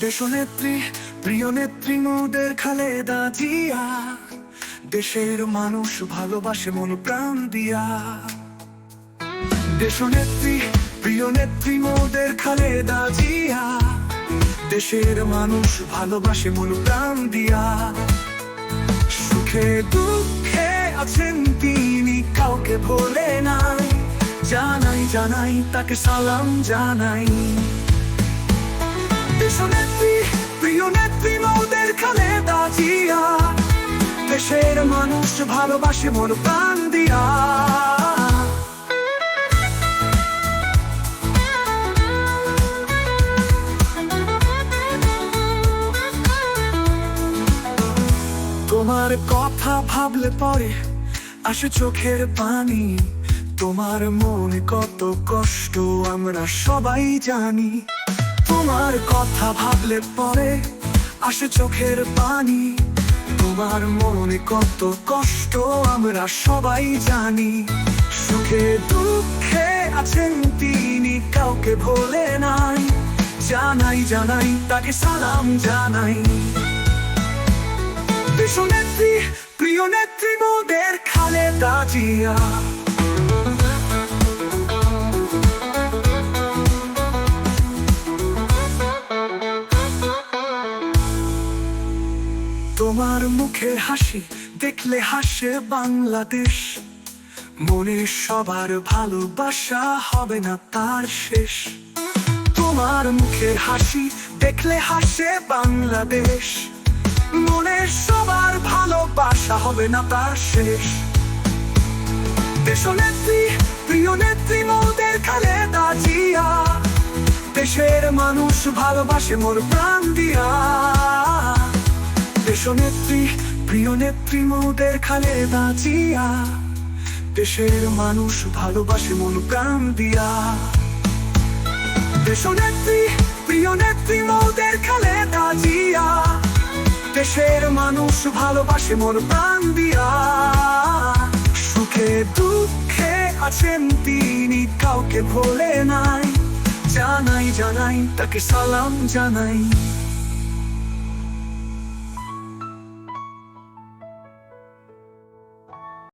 দেশনেত্রী, প্রিয় নেত্রী মোদের খালেদা জিয়া, দেশের মানুষ ভালোবাসে মন প্রাণ দিয়া। দেশনেত্রী, প্রিয় নেত্রী মোদের খালেদা জিয়া, দেশের মানুষ ভালোবাসে মন প্রাণ দিয়া। সুখে দুঃখে আছেন তিনি, কাউকে ভোলে নাই। জানাই জানাই তাকে সালাম জানাই। দেশনেত্রী, প্রিয় নেত্রী মোদের খালেদা জিয়া, দেশের মানুষ ভালোবাসে মন প্রাণ দিয়া। তোমার কথা ভাবলে পরে আসে চোখের পানি। তোমার মনে কত কষ্ট আমরা সবাই জানি। তোমার কথা ভাবলে পরে আসে চোখের পানি। তোমার মনে কত কষ্ট আমরা সবাই জানি। সুখে দুঃখে আছেন তিনি, কাউকে ভোলে নাই। জানাই জানাই তাকে সালাম জানাই। দেশনেত্রী, প্রিয় নেত্রী মোদের খালেদা জিয়া, তোমার মুখের হাসি দেখলে হাসে বাংলাদেশ। মনে সবার ভালোবাসা হবে না তার শেষ। তোমার মুখের হাসি দেখলে হাসে বাংলাদেশ। মনে সবার ভালোবাসা হবে না তার শেষ। দেশনেত্রী, প্রিয় নেত্রী মোদের খালেদা জিয়া, দেশের মানুষ ভালোবাসে মোর প্রাণ দিয়া। দেশনেত্রী, প্রিয় নেত্রী মোদের খালেদা জিয়া, দেশের মানুষ ভালোবাসে মন প্রাণ দিয়া। দেশনেত্রী, প্রিয় নেত্রী মোদের খালেদা জিয়া, দেশের মানুষ ভালোবাসে মন প্রাণ দিয়া। সুখে দুঃখে আছেন তিনি, কাউকে ভোলে নাই। জানাই জানাই তাকে সালাম জানাই।